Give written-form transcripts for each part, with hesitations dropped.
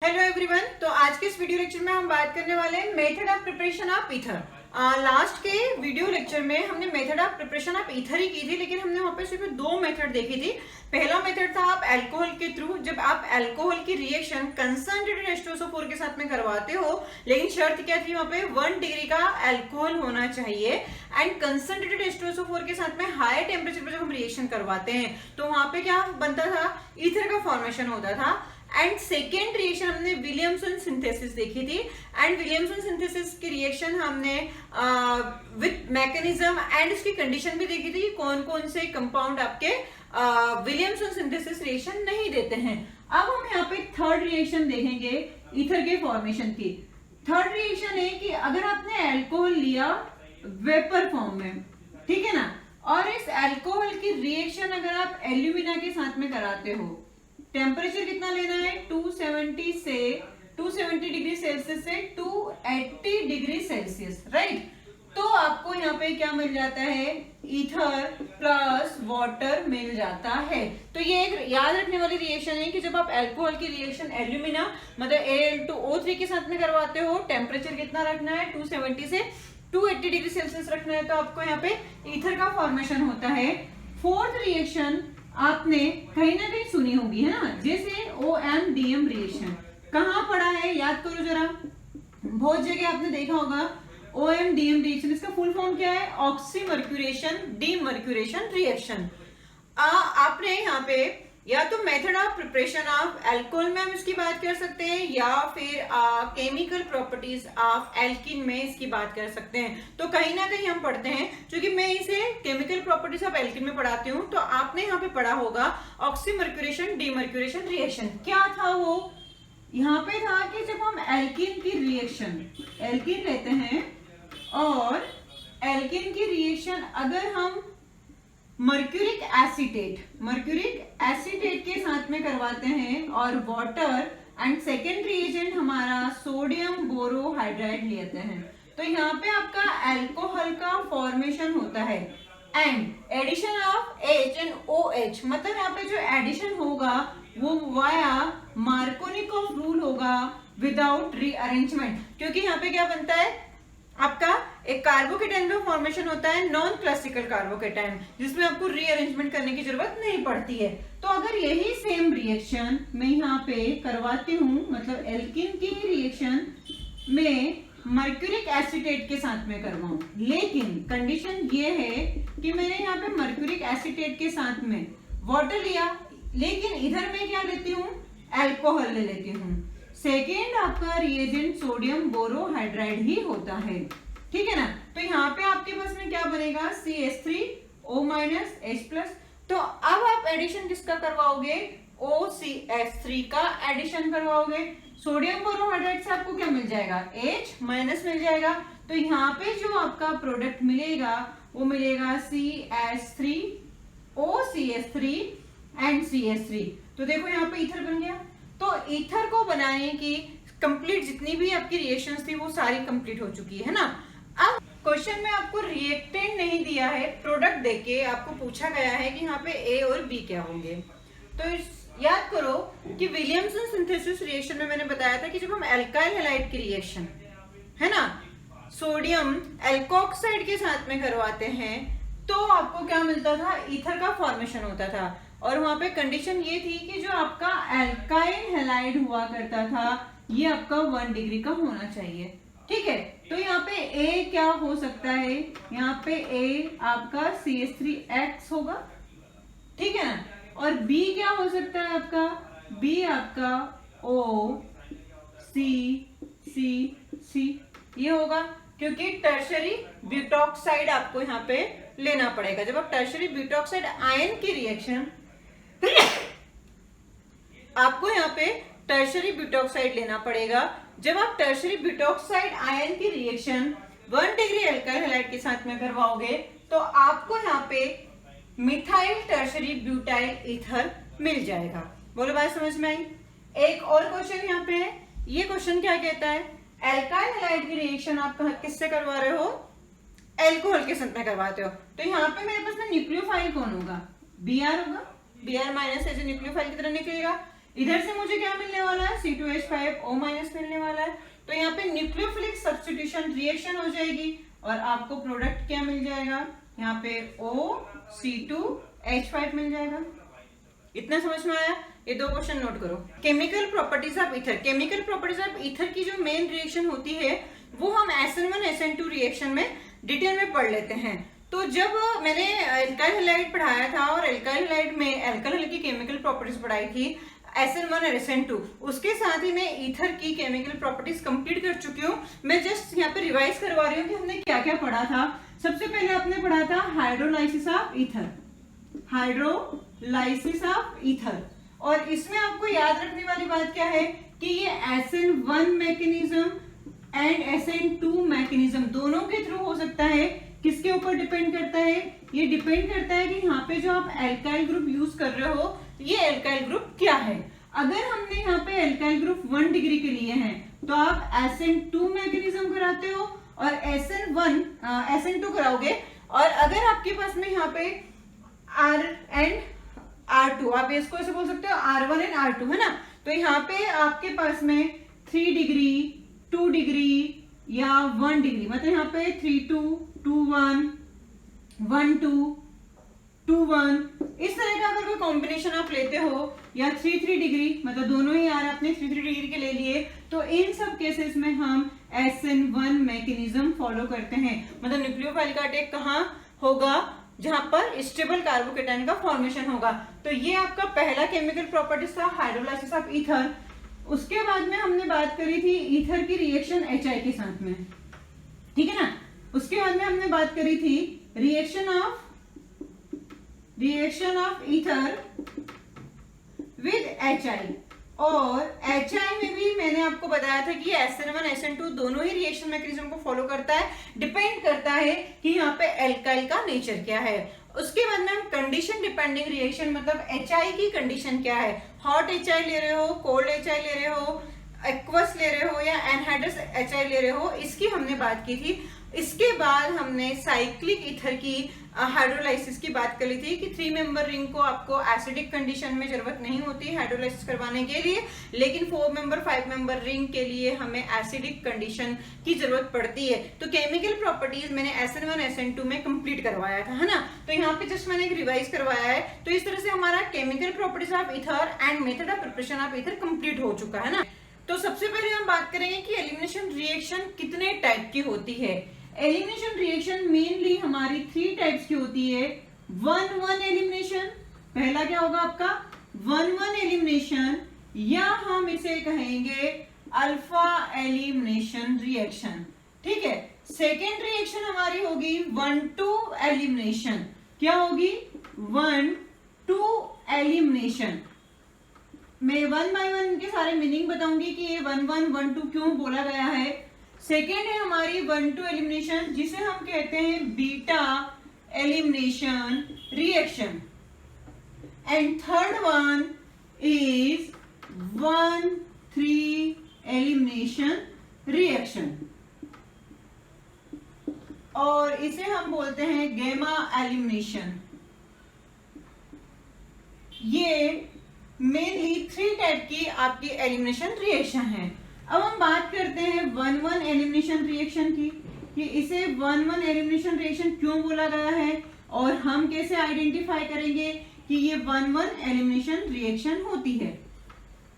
Hello everyone. तो आज के इस वीडियो लेक्चर में हम बात करने वाले हैं method of preparation of ether. Last के वीडियो लेक्चर में हमने method of preparation of ether ही की थी, लेकिन हमने वहां पे सिर्फ दो मेथड देखी थी। पहला मेथड था आप अल्कोहल के थ्रू, जब आप अल्कोहल की रिएक्शन कंसंट्रेटेड H2SO4 के साथ में करवाते हो, लेकिन शर्त क्या थी वहां पे 1 डिग्री का अल्कोहल होना चाहिए एंड कंसंट्रेटेड H2SO4 के साथ में हाई टेम्परेचर पर जब हम रिएक्शन करवाते हैं तो वहां पे क्या बनता था, ईथर का फॉर्मेशन होता था। एंड सेकेंड रिएक्शन हमने विलियमसन सिंथेसिस देखी थी एंड विलियमसन सिंथेसिस की रिएक्शन हमने विद मैकेनिज्म एंड इसकी कंडीशन भी देखी थी कि कौन कौन से कंपाउंड आपके विलियमसन सिंथेसिस रिएक्शन नहीं देते हैं। अब हम यहाँ पे थर्ड रिएक्शन देखेंगे ईथर के फॉर्मेशन की। थर्ड रिएक्शन है कि अगर आपने अल्कोहल लिया वेपर फॉर्म में, ठीक है ना, और इस अल्कोहल की रिएक्शन अगर आप एल्यूमिना के साथ में कराते हो, टेम्परेचर कितना लेना है 270 डिग्री सेल्सियस से 280 डिग्री सेल्सियस, राइट। तो आपको यहाँ पे क्या मिल जाता है, ईथर प्लस वाटर मिल जाता है। तो ये एक याद रखने वाली रिएक्शन है कि जब आप अल्कोहल की रिएक्शन एल्यूमिना मतलब Al2O3 के साथ में करवाते हो, टेम्परेचर कितना रखना है 270 से 280 डिग्री सेल्सियस रखना है, तो आपको यहाँ पे ईथर का फॉर्मेशन होता है। फोर्थ रिएक्शन आपने कहीं ना कहीं सुनी होगी, है ना, जैसे OMDM रिएक्शन। कहाँ पढ़ा है याद करो जरा, बहुत जगह आपने देखा होगा OMDM रिएक्शन। इसका फुल फॉर्म क्या है, ऑक्सीमर्क्यूरेशन डीमर्क्यूरेशन रिएक्शन। आपने यहाँ पे या तो method of preparation of alcohol में हम इसकी बात कर सकते हैं, या फिर केमिकल प्रॉपर्टीज ऑफ एल्किन में इसकी बात कर सकते हैं। तो कहीं ना कहीं हम पढ़ते हैं, क्योंकि मैं इसे केमिकल प्रॉपर्टीज ऑफ एल्किन में पढ़ाती हूँ, तो आपने यहाँ पे पढ़ा होगा ऑक्सीमर्क्यूरेशन डीमर्क्यूरेशन रिएक्शन। क्या था वो, यहाँ पे था कि जब हम एल्किन की रिएक्शन एल्किन लेते हैं और एल्किन की रिएक्शन अगर हम मर्क्यूरिक एसिटेट के साथ में करवाते हैं और वाटर एंड सेकेंड रिएजेंट हमारा सोडियम बोरोहाइड्राइड लेते हैं, तो यहाँ पे आपका अल्कोहल का फॉर्मेशन होता है and addition of H and OH, मतलब यहाँ पे जो एडिशन होगा वो वाया मार्कोनिकॉफ रूल होगा विदाउट रीअरेंजमेंट। क्योंकि यहाँ पे क्या बनता है, आपका एक कार्बोकेटाइन का फॉर्मेशन होता है, नॉन क्लासिकल कार्बोकेटाइन, जिसमें आपको रीअरेंजमेंट करने की जरूरत नहीं पड़ती है। तो अगर यही सेम रिएक्शन मैं यहाँ पे करवाती हूँ, मतलब एल्किन की रिएक्शन में मर्क्यूरिक एसिटेट के साथ में करवाऊं, लेकिन कंडीशन ये है कि मैंने यहाँ पे मर्क्यूरिक एसिटेट के साथ में वाटर लिया, लेकिन इधर मैं क्या लेती हूँ, अल्कोहल ले लेती हूँ। सेकेंड आपका रिएजेंट सोडियम बोरोहाइड्राइड ही होता है, ठीक है ना। तो यहाँ पे आपके पास में क्या बनेगा, CH3O- तो अब आप एडिशन किसका करवाओगे, OCH3 का एडिशन करवाओगे। सोडियम बोरोहाइड्राइड से आपको क्या मिल जाएगा, H- मिल जाएगा। तो यहाँ पे जो आपका प्रोडक्ट मिलेगा वो मिलेगा CH3 OCH3 एंड CH3। तो देखो यहाँ पे ईथर बन गया। तो ईथर को बनाने की कंप्लीट जितनी भी आपकी रिएक्शंस थी वो सारी कंप्लीट हो चुकी है ना। अब क्वेश्चन में आपको रिएक्टेंट नहीं दिया है, प्रोडक्ट देके आपको पूछा गया है कि यहाँ पे A और B क्या होंगे। तो याद करो कि विलियमसन सिंथेसिस रिएक्शन में मैंने बताया था कि जब हम एल्काइल हैलाइड की रिएक्शन, है ना, सोडियम एल्कोक्साइड के साथ में करवाते हैं, तो आपको क्या मिलता था, ईथर का फॉर्मेशन होता था। और वहां पे कंडीशन ये थी कि जो आपका एल्काइल हैलाइड हुआ करता था ये आपका 1 डिग्री का होना चाहिए, ठीक है। तो यहाँ पे A क्या हो सकता है, यहाँ पे A आपका CH3X होगा, ठीक है ना, और B क्या हो सकता है आपका, B आपका OCCC ये होगा, क्योंकि टर्शरी ब्यूटॉक्साइड आपको यहाँ पे लेना पड़ेगा। जब आप टर्शरी ब्यूटॉक्साइड आयन की रिएक्शन आपको यहाँ पे टर्शरी ब्यूटॉक्साइड लेना पड़ेगा। जब आप टर्शरी ब्यूटॉक्साइड आयन की रिएक्शन 1 डिग्री अल्काइल हैलाइड के साथ में करवाओगे तो आपको यहाँ पे मिथाइल टर्शरी ब्यूटाइल ईथर मिल जाएगा। बोलो बात समझ में आई। एक और क्वेश्चन यहाँ पे है, ये क्वेश्चन क्या कहता है, अल्काइल हैलाइड की रिएक्शन आप किससे करवा रहे हो, अल्कोहल के साथ में करवाते हो। तो यहाँ पे मेरे पास में न्यूक्लियोफाइल कौन होगा, Br होगा, Br- एज न्यूक्लियोफाइल की तरह निकलेगा। इधर से मुझे क्या मिलने वाला है, C2H5O- मिलने वाला है। तो यहाँ पे न्यूक्लियोफिलिक सब्स्टिट्यूशन रिएक्शन हो जाएगी और आपको प्रोडक्ट क्या मिल जाएगा, यहाँ पे OC2H5 मिल जाएगा। इतना समझ में आया? ये दो क्वेश्चन नोट करो। Chemical properties of ether. Chemical properties of ether की जो मेन रिएक्शन होती है वो हम SN1 SN2 रिएक्शन में डिटेल में पढ़ लेते हैं। तो जब मैंने एल्काइल हैलाइड पढ़ाया था और एल्काइल हैलाइड में एल्काइल हैलाइड की केमिकल प्रॉपर्टीज पढ़ाई थी SN1 और SN2, उसके साथ ही मैं ईथर की केमिकल प्रॉपर्टीज कंप्लीट कर चुकी हूँ। मैं जस्ट यहाँ पे रिवाइज करवा रही हूँ कि हमने क्या क्या पढ़ा था। सबसे पहले आपने पढ़ा था hydrolysis of ether, hydrolysis of ether. और इसमें आपको याद रखने वाली बात क्या है कि ये SN1 mechanism and SN2 mechanism दोनों के थ्रू हो सकता है। किसके ऊपर डिपेंड करता है? ये डिपेंड करता है कि यहाँ पे जो आप एल्काइल ग्रुप यूज कर रहे हो ये एल्काइल ग्रुप क्या है। अगर हमने यहाँ पे एल्काइल ग्रुप 1 डिग्री के लिए हैं तो आप SN2 मैकेनिज्म कराते हो और SN2 कराओगे। और अगर आपके पास में यहाँ पे R एंड R2, आप इसको ऐसे बोल सकते हो R1 एंड R2 है ना, तो यहाँ पे आपके पास में 3 डिग्री 2 डिग्री या 1 डिग्री, मतलब यहाँ पे 3-2 2-1 1-2 2-1 इस तरह का अगर कोई कॉम्बिनेशन आप लेते हो या 3-3 डिग्री, मतलब दोनों ही यार आपने 3-3 डिग्री के ले लिए, तो इन सब केसेस में हम SN1 मैकेनिज्म फॉलो करते हैं। मतलब न्यूक्लियोफाइल का अटैक कहाँ होगा? जहां पर स्टेबल कार्बोकेटाइन का फॉर्मेशन होगा। तो ये आपका पहला केमिकल प्रॉपर्टीज था हाइड्रोलाइसिस ऑफ ईथर। उसके बाद में हमने बात करी थी ईथर की रिएक्शन HI के साथ में, ठीक है ना। उसके बाद में हमने बात करी थी reaction of ether with HI। और HI में भी मैंने आपको बताया था कि SN1 SN2 दोनों ही रिएक्शन मैकेनिज्म को फॉलो करता है। डिपेंड करता है कि यहाँ पे एल्काइल का नेचर क्या है। उसके बाद में हम कंडीशन डिपेंडिंग रिएक्शन, मतलब HI की कंडीशन क्या है, हॉट HI ले रहे हो, कोल्ड HI ले रहे हो, एक्वस ले रहे हो या एनहाइड्रस HI ले रहे हो, इसकी हमने बात की थी। इसके बाद हमने साइक्लिक ईथर की हाइड्रोलाइसिस की बात करी थी कि 3 मेंबर रिंग को आपको एसिडिक कंडीशन में जरूरत नहीं होती हाइड्रोलाइसिस करवाने के लिए, लेकिन 4 मेंबर 5 मेंबर रिंग के लिए हमें एसिडिक कंडीशन की जरूरत पड़ती है। तो केमिकल प्रॉपर्टीज मैंने SN1 SN2 में कंप्लीट करवाया था, है ना। तो यहाँ पे जस्ट मैंने एक रिवाइज करवाया है। तो इस तरह से हमारा chemical properties of ether and method of preparation of ether complete हो चुका है ना। तो सबसे पहले हम बात करेंगे कि एलिमिनेशन रिएक्शन कितने टाइप की होती है। एलिमिनेशन रिएक्शन मेनली हमारी 3 टाइप्स की होती है। 1-1 एलिमिनेशन, पहला क्या होगा आपका 1-1 एलिमिनेशन, या हम इसे कहेंगे अल्फा एलिमिनेशन रिएक्शन, ठीक है। सेकेंड रिएक्शन हमारी होगी 1-2 एलिमिनेशन। क्या होगी? 1-2 एलिमिनेशन। मैं 1 बाय 1 के सारे मीनिंग बताऊंगी कि ये 1-1 1-2 क्यों बोला गया है। सेकेंड है हमारी 1-2 एलिमिनेशन, जिसे हम कहते हैं beta elimination reaction. And third one is 1-3 elimination reaction, और इसे हम बोलते हैं गैमा एलिमिनेशन। ये मेनली 3 टाइप की आपकी एलिमिनेशन रिएक्शन है। अब हम बात करते हैं 1-1 एलिमिनेशन रिएक्शन की, कि इसे 1-1 एलिमिनेशन रिएक्शन क्यों बोला गया है और हम कैसे आइडेंटिफाई करेंगे कि ये 1-1 एलिमिनेशन रिएक्शन होती है।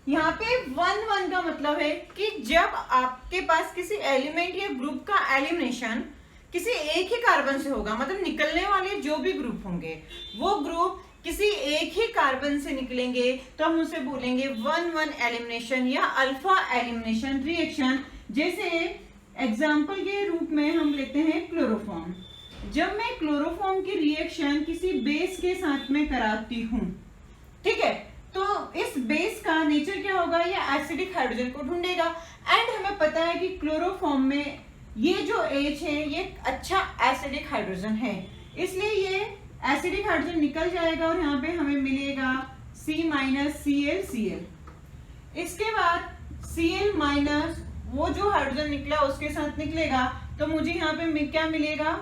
यहाँ पे 1-1 का मतलब है कि जब आपके पास किसी एलिमेंट या ग्रुप का एलिमिनेशन किसी एक ही कार्बन से होगा, मतलब निकलने वाले जो भी ग्रुप होंगे वो ग्रुप किसी एक ही कार्बन से निकलेंगे, तो हम उसे बोलेंगे 1-1 एलिमिनेशन या अल्फा एलिमिनेशन रिएक्शन। जैसे एग्जांपल के रूप में हम लेते हैं क्लोरोफॉर्म। जब मैं क्लोरोफॉर्म की रिएक्शन किसी बेस के साथ में कराती हूँ, ठीक है, तो इस बेस का नेचर क्या होगा? ये एसिडिक हाइड्रोजन को ढूंढेगा। एंड हमें पता है कि क्लोरोफॉर्म में ये जो H है ये अच्छा एसिडिक हाइड्रोजन है, इसलिए ये एसिडिक हाइड्रोजन निकल जाएगा और यहाँ पे हमें मिलेगा C-Cl। इसके बाद Cl- वो जो हाइड्रोजन निकला उसके साथ निकलेगा, तो मुझे यहाँ पे क्या मिलेगा?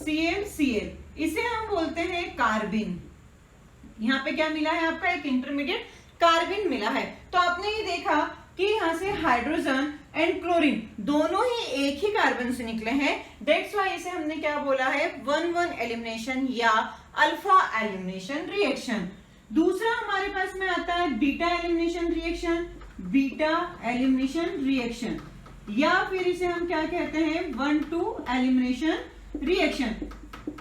Cl। इसे हम बोलते हैं कार्बिन। यहाँ पे क्या मिला है आपका, एक इंटरमीडिएट कार्बन मिला है। तो आपने ये देखा कि यहाँ से हाइड्रोजन एंड क्लोरीन दोनों ही एक ही कार्बन से निकले हैं, दैट्स व्हाई इसे हमने क्या बोला है, 1-1 एलिमिनेशन या अल्फा एलिमिनेशन रिएक्शन। दूसरा हमारे पास में आता है beta elimination reaction, beta elimination reaction, या फिर इसे हम क्या कहते हैं, 1-2 एलिमिनेशन रिएक्शन।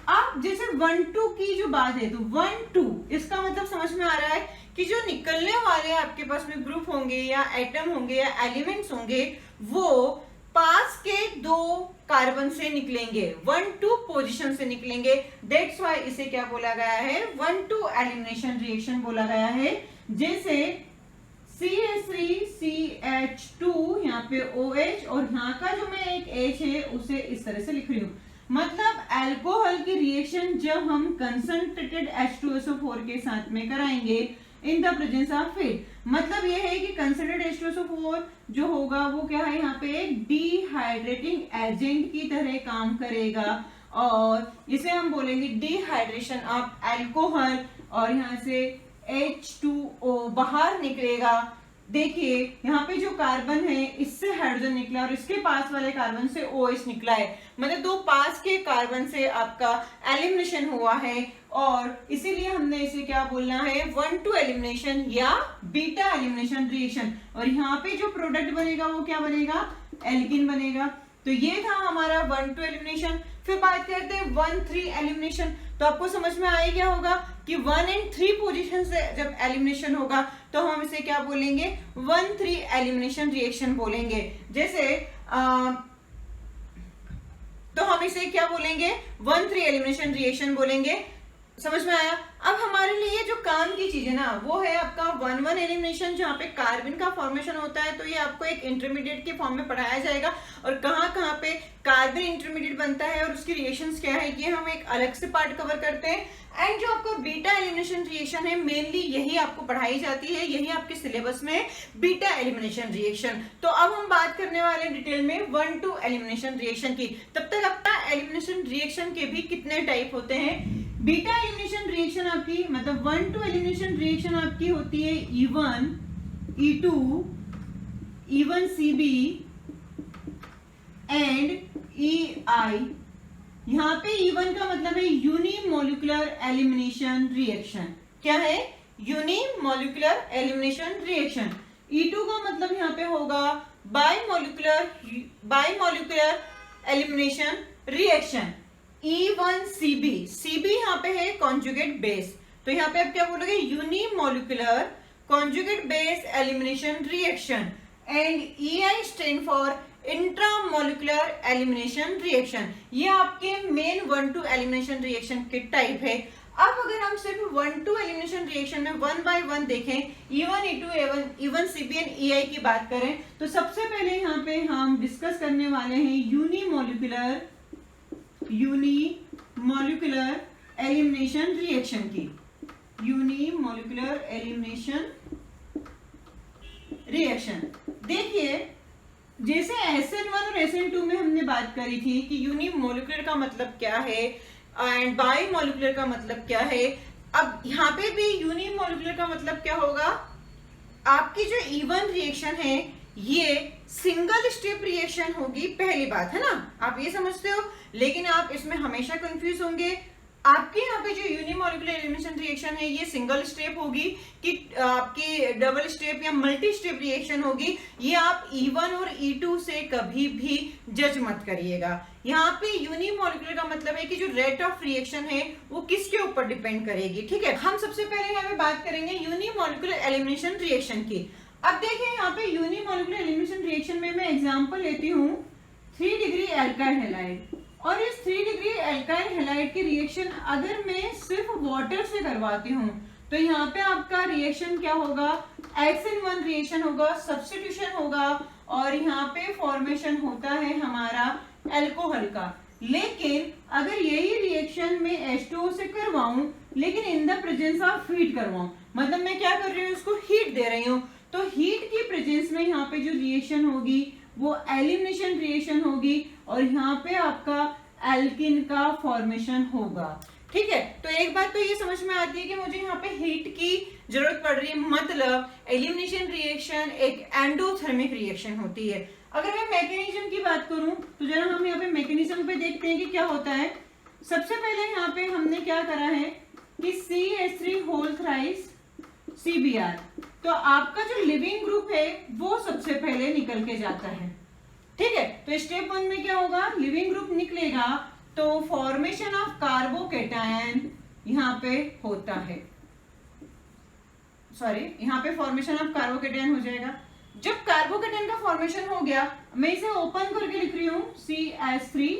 अब जैसे 1-2 की जो बात है, तो 1-2 इसका मतलब समझ में आ रहा है कि जो निकलने वाले आपके पास में ग्रुप होंगे या एटम होंगे या एलिमेंट्स होंगे, वो पास के 2 कार्बन से निकलेंगे, 1-2 पोजीशन से निकलेंगे, दैट्स व्हाई इसे क्या बोला गया है, 1-2 एलिमिनेशन रिएक्शन बोला गया है। जैसे CH3CH2 यहाँ पे OH और यहाँ का जो मैं एक H है उसे इस तरह से लिख रही हूँ। मतलब अल्कोहल की रिएक्शन जब हम कंसंट्रेटेड H2SO4 के साथ में कराएंगे इन द प्रेजेंस ऑफ फीड, मतलब ये है कि कंसंट्रेटेड H2SO4 जो होगा वो क्या है, यहाँ पे एक डिहाइड्रेटिंग एजेंट की तरह काम करेगा और इसे हम बोलेंगे डिहाइड्रेशन ऑफ अल्कोहल, और यहाँ से H2O बाहर निकलेगा। देखिए यहाँ पे जो कार्बन है इससे हाइड्रोजन निकला और इसके पास वाले कार्बन से OH निकला है, मतलब 2 पास के कार्बन से आपका एलिमिनेशन हुआ है, और इसीलिए हमने इसे क्या बोलना है, 1-2 एलिमिनेशन या बीटा एलिमिनेशन रिएक्शन। और यहाँ पे जो प्रोडक्ट बनेगा वो क्या बनेगा, एल्कीन बनेगा। तो ये था हमारा 1-2 एलिमिनेशन। फिर बात करते हैं 1-3 एलिमिनेशन। तो आपको समझ में आ गया होगा कि 1 और 3 पोजीशन से जब एलिमिनेशन होगा तो हम इसे क्या बोलेंगे, 1-3 एलिमिनेशन रिएक्शन बोलेंगे। जैसे तो हम इसे क्या बोलेंगे, 1-3 एलिमिनेशन रिएक्शन बोलेंगे। समझ में आया। अब हमारे लिए जो काम की चीज है ना वो है आपका 1-1 एलिमिनेशन, जहाँ पे कार्बन का फॉर्मेशन होता है, तो ये आपको एक इंटरमीडिएट के फॉर्म में पढ़ाया जाएगा और कहाँ कहाँ पे कार्बन इंटरमीडिएट बनता है और उसकी रिएक्शंस क्या है ये हम एक अलग से पार्ट कवर करते हैं। एंड जो आपका बीटा एलिमिनेशन रिएक्शन है मेनली यही आपको पढ़ाई जाती है, यही आपके सिलेबस में बीटा एलिमिनेशन रिएक्शन। तो अब हम बात करने वाले डिटेल में 1-2 एलिमिनेशन रिएक्शन की। तब तक आपका एलिमिनेशन रिएक्शन के भी कितने टाइप होते हैं। बीटा एलिमिनेशन रिएक्शन आपकी मतलब 1-2 एलिमिनेशन रिएक्शन आपकी होती है E1, E2, E1CB and EI। यहाँ पे E1 का मतलब है यूनिमोलिकुलर एलिमिनेशन रिएक्शन। क्या है, यूनिमोलिकुलर एलिमिनेशन रिएक्शन। E2 का मतलब यहाँ पे होगा बाइमोलिकुलर एलिमिनेशन रिएक्शन। E1CB, CB यहाँ पे है कॉन्जुगेट बेस, तो यहाँ पे आप क्या बोलोगे, unimolecular conjugate base elimination reaction. And EI stand for intramolecular elimination reaction. ये आपके मेन 1-2 एलिमिनेशन रिएक्शन के टाइप है। अब अगर हम सिर्फ 1-2 एलिमिनेशन रिएक्शन में 1 बाय 1 देखें, E1, E2, E1CB and EI की बात करें, तो सबसे पहले यहाँ पे हम डिस्कस करने वाले हैं यूनिमोलिकुलर एलिमिनेशन रिएक्शन की। यूनिमोलिकुलर एलिमिनेशन रिएक्शन देखिए, जैसे SN1 और SN2 में हमने बात करी थी कि यूनिमोलिकुलर का मतलब क्या है एंड बाइमोलिकुलर का मतलब क्या है। अब यहाँ पे भी यूनिमोलिकुलर का मतलब क्या होगा, आपकी जो E1 रिएक्शन है ये सिंगल स्टेप रिएक्शन होगी, पहली बात है ना, आप ये समझते हो। लेकिन आप इसमें हमेशा कंफ्यूज होंगे, आपके यहाँ पे जो यूनिमोलिकुलर एलिमिनेशन रिएक्शन है ये सिंगल स्टेप होगी कि आपकी डबल स्टेप या मल्टी स्टेप रिएक्शन होगी, ये आप E1 और E2 से कभी भी जज मत करिएगा। यहाँ पे यूनिमोलिकुलर का मतलब है कि जो रेट ऑफ रिएक्शन है वो किसके ऊपर डिपेंड करेगी, ठीक है। हम सबसे पहले यहाँ पे बात करेंगे यूनिमोलिकुलर एलिमिनेशन रिएक्शन की। अब देखिए यहाँ पे यूनिमोलिकुलर एलिमिनेशन रिएक्शन में मैं एग्जांपल लेती हूँ 3 डिग्री एल्काइल हैलाइड, और इस 3 डिग्री एल्काइल हैलाइड की रिएक्शन अगर मैं सिर्फ वाटर से करवाती हूँ तो यहाँ पे आपका रिएक्शन क्या होगा, XN1 रिएक्शन होगा, सब्स्टिट्यूशन होगा और यहाँ पे फॉर्मेशन होता है हमारा अल्कोहल का। लेकिन अगर यही रिएक्शन में H2O से करवाऊं लेकिन in the presence of heat करवाऊं, मतलब मैं क्या कर रही हूँ, इसको हीट दे रही हूँ, तो हीट की प्रेजेंस में यहाँ पे जो रिएक्शन होगी वो एलिमिनेशन रिएक्शन होगी और यहाँ पे आपका एल्किन का फॉर्मेशन होगा, ठीक है, तो एक बात तो ये समझ में आती है कि मुझे यहाँ पे हीट की जरूरत पड़ रही है, मतलब एलिमिनेशन रिएक्शन एक एंडोथर्मिक रिएक्शन होती है। अगर मैं मैकेनिज्म की बात करूं तो जरा हम यहाँ पे मैकेनिज्म पे देखते हैं कि क्या होता है। सबसे पहले यहाँ पे हमने क्या करा है कि CH3 होल थ्राइस CBr, तो आपका जो लिविंग ग्रुप है वो सबसे पहले निकल के जाता है। ठीक है, तो स्टेप 1 में क्या होगा, लिविंग ग्रुप निकलेगा तो फॉर्मेशन ऑफ कार्बोकेटायन यहाँ पे होता है, सॉरी यहाँ पे फॉर्मेशन ऑफ कार्बोकेटायन हो जाएगा। जब कार्बोकेटायन का फॉर्मेशन हो गया, मैं इसे ओपन करके लिख रही हूँ CH3,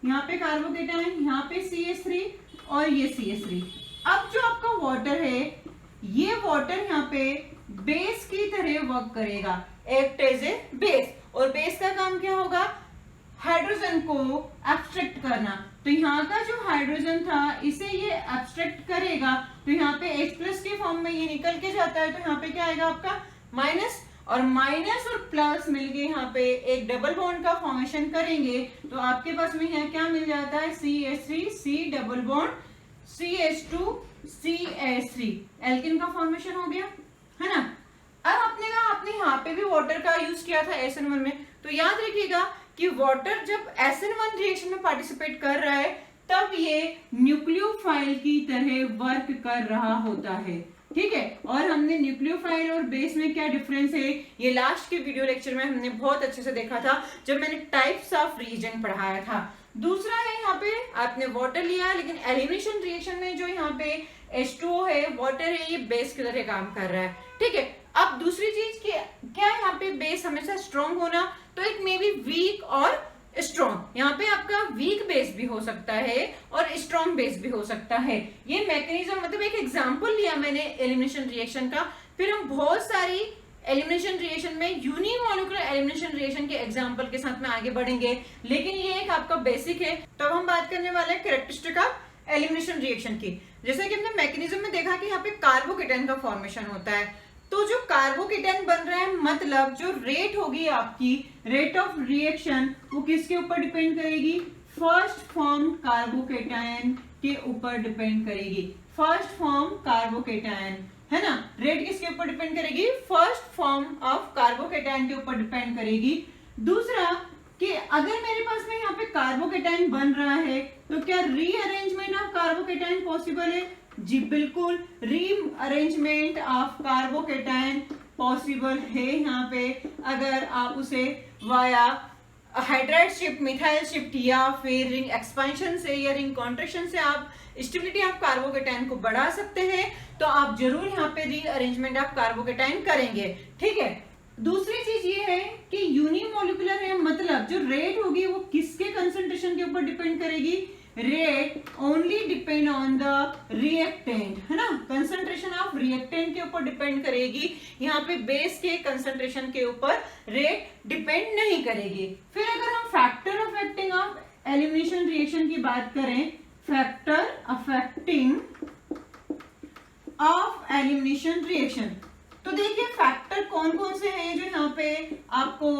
यहाँ पे कार्बोकेटायन, यहाँ पे CH3 और ये CH3। अब जो आपका वाटर है, ये वाटर यहाँ पे बेस की तरह वर्क करेगा, एक्ट एज ए बेस, और बेस का काम क्या होगा, हाइड्रोजन को एब्स्ट्रैक्ट करना। तो यहाँ का जो हाइड्रोजन था इसे ये एब्स्ट्रैक्ट करेगा, तो यहाँ पे H+ के फॉर्म में ये निकल के जाता है, तो यहाँ पे क्या आएगा आपका माइनस, और माइनस और प्लस मिलके यहाँ पे एक डबल बॉन्ड का फॉर्मेशन करेंगे, तो आपके पास में यहाँ क्या मिल जाता है, CH3 C double bond CH2 CH3, alkene का फॉर्मेशन हो गया, है ना। अब आपने यहाँ पे भी वाटर का यूज किया था SN1 में, तो याद रखिएगा कि वाटर जब SN1 रिएक्शन में पार्टिसिपेट कर रहा है तब ये न्यूक्लियोफाइल की तरह वर्क कर रहा होता है। ठीक है, और हमने न्यूक्लियोफाइल और बेस में क्या डिफरेंस है ये लास्ट के वीडियो लेक्चर में हमने बहुत अच्छे से देखा था जब मैंने टाइप्स ऑफ रिएजेंट पढ़ाया था। दूसरा है यहाँ पे आपने वाटर लिया, लेकिन एलिमिनेशन रिएक्शन में जो यहाँ पे H2O है, वाटर है, ये बेस की तरह काम कर रहा है। ठीक है, अब दूसरी चीज क्या है, यहाँ पे बेस हमेशा स्ट्रॉन्ग होना, तो इट मे बी वीक और स्ट्रॉन्ग। यहाँ पे आपका वीक बेस भी हो सकता है और स्ट्रॉन्ग बेस भी हो सकता है। ये मैकेनिज्म, मतलब एक एग्जांपल लिया मैंने एलिमिनेशन रिएक्शन का, फिर हम बहुत सारी एलिमिनेशन रिएक्शन में यूनिमॉलिक्यूलर एलिमिनेशन रिएक्शन के एग्जांपल के साथ में आगे बढ़ेंगे, लेकिन ये एक आपका बेसिक है। तो हम बात करने वाले हैं कैरेक्टरिस्टिक ऑफ एलिमिनेशन रिएक्शन की। जैसे कि हमने मैकेनिज्म में देखा कि यहाँ पे कार्बोकेटायन का फॉर्मेशन होता है, तो जो कार्बोकेटायन बन रहा है, मतलब जो रेट होगी आपकी, रेट ऑफ रिएक्शन, वो किसके ऊपर डिपेंड करेगी, फर्स्ट फॉर्म कार्बोकेटायन के ऊपर डिपेंड करेगी। फर्स्ट फॉर्म कार्बोकेटायन, है ना, रेट किसके ऊपर डिपेंड करेगी, फर्स्ट फॉर्म ऑफ कार्बोकेटायन के ऊपर डिपेंड करेगी। दूसरा कि अगर मेरे पास में यहाँ पे कार्बोकेटायन बन रहा है तो क्या रीअरेंजमेंट ऑफ कार्बोकेटायन पॉसिबल है, जी बिल्कुल, रीअरेंजमेंट ऑफ कार्बोकेटायन पॉसिबल है यहाँ पे, अगर आप उसे via hydride shift, methyl shift या फिर रिंग एक्सपेंशन से या रिंग कॉन्ट्रैक्शन से आप स्टेबिलिटी ऑफ कार्बोकेटायन को बढ़ा सकते हैं, तो आप जरूर यहाँ पे रीअरेंजमेंट ऑफ कार्बोकेटायन करेंगे। ठीक है, दूसरी चीज ये है कि यूनिमॉलिक्यूलर है, मतलब जो रेट होगी वो किसके कंसंट्रेशन के ऊपर डिपेंड करेगी, rate only depend on the reactant, है ना, कंसंट्रेशन ऑफ रिएक्टेंट के ऊपर डिपेंड करेगी। यहाँ पे बेस के कंसंट्रेशन के ऊपर रेट डिपेंड नहीं करेगी। फिर अगर हम factor affecting of elimination reaction की बात करें, factor affecting of elimination reaction, तो देखिए फैक्टर कौन कौन से हैं जो यहाँ पे आपको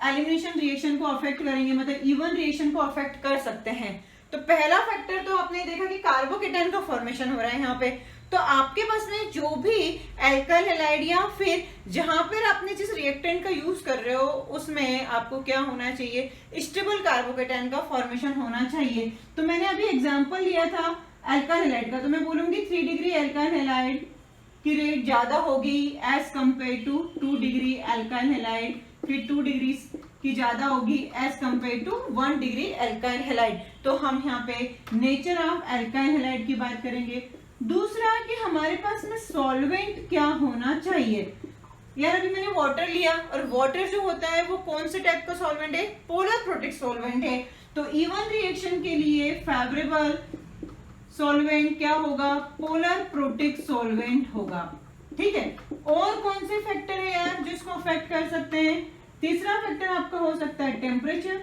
एलिमिनेशन रिएक्शन को अफेक्ट करेंगे, मतलब इवन रिएक्शन को अफेक्ट कर सकते हैं। तो पहला फैक्टर तो आपने देखा कि कार्बोकेटायन का फॉर्मेशन हो रहा है यहाँ पे, तो आपके पास में जो भी एल्काइल हैलाइड या फिर जहां पर आपने जिस रिएक्टेंट का यूज कर रहे हो उसमें आपको क्या होना चाहिए, स्टेबल कार्बोकेटायन का फॉर्मेशन होना चाहिए। तो मैंने अभी एग्जांपल लिया था एल्काइल हैलाइड का, तो मैं बोलूंगी 3 डिग्री एल्काइल हैलाइड की रेट ज्यादा होगी as compare to 2 degree alkyl halide, फिर 2 डिग्री की ज्यादा होगी as compare to 1 degree alkyl halide. तो हम यहाँ पे नेचर ऑफ एल्काइल हैलाइड की बात करेंगे। दूसरा कि हमारे पास में सॉल्वेंट क्या होना चाहिए। यार अभी मैंने वाटर लिया, और वाटर जो होता है वो कौन से टाइप का सॉल्वेंट है, पोलर प्रोटिक सॉल्वेंट है। तो इवन रिएक्शन के लिए फेवरेबल सॉल्वेंट क्या होगा, पोलर प्रोटिक सॉल्वेंट होगा। ठीक है, और कौन से फैक्टर है यार जिसको अफेक्ट कर सकते हैं, तीसरा फैक्टर आपका हो सकता है टेम्परेचर,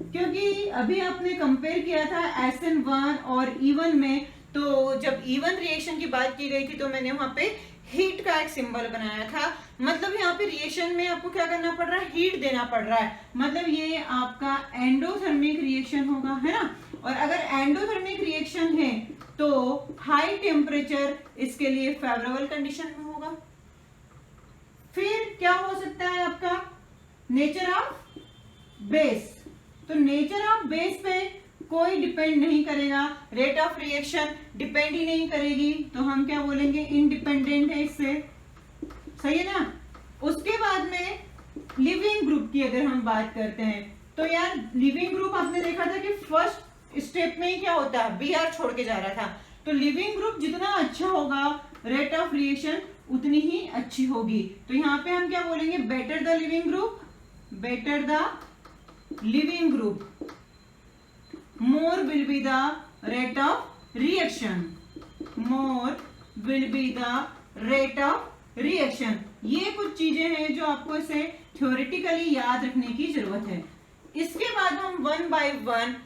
क्योंकि अभी आपने कंपेयर किया था SN1 और E1 में, तो जब E1 रिएक्शन की बात की गई थी तो मैंने वहां पे हीट का एक सिंबल बनाया था। मतलब यहाँ पे रिएक्शन में आपको क्या करना पड़ रहा है, हीट देना पड़ रहा है। मतलब ये आपका एंडोथर्मिक रिएक्शन होगा, है ना। और अगर एंडोथर्मिक रिएक्शन है तो हाई टेम्परेचर इसके लिए फेवरेबल कंडीशन में होगा। फिर क्या हो सकता है आपका नेचर ऑफ बेस। तो नेचर ऑफ बेस पे कोई डिपेंड नहीं करेगा, रेट ऑफ रिएक्शन डिपेंड ही नहीं करेगी, तो हम क्या बोलेंगे, इंडिपेंडेंट है इससे, सही है ना। उसके बाद में लिविंग ग्रुप की अगर हम बात करते हैं तो यार लिविंग ग्रुप आपने देखा था कि फर्स्ट स्टेप में ही क्या होता है, बी आर छोड़ के जा रहा था। तो लिविंग ग्रुप जितना अच्छा होगा रेट ऑफ रिएक्शन उतनी ही अच्छी होगी। तो यहाँ पे हम क्या बोलेंगे, better the leaving group, better the leaving group, more will be the rate of reaction, more will be the rate of reaction। ये कुछ चीजें हैं जो आपको इसे थ्योरेटिकली याद रखने की जरूरत है। इसके बाद हम वन बाय वन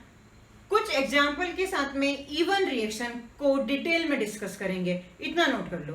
कुछ एग्जाम्पल के साथ में इवन रिएक्शन को डिटेल में डिस्कस करेंगे, इतना नोट कर लो।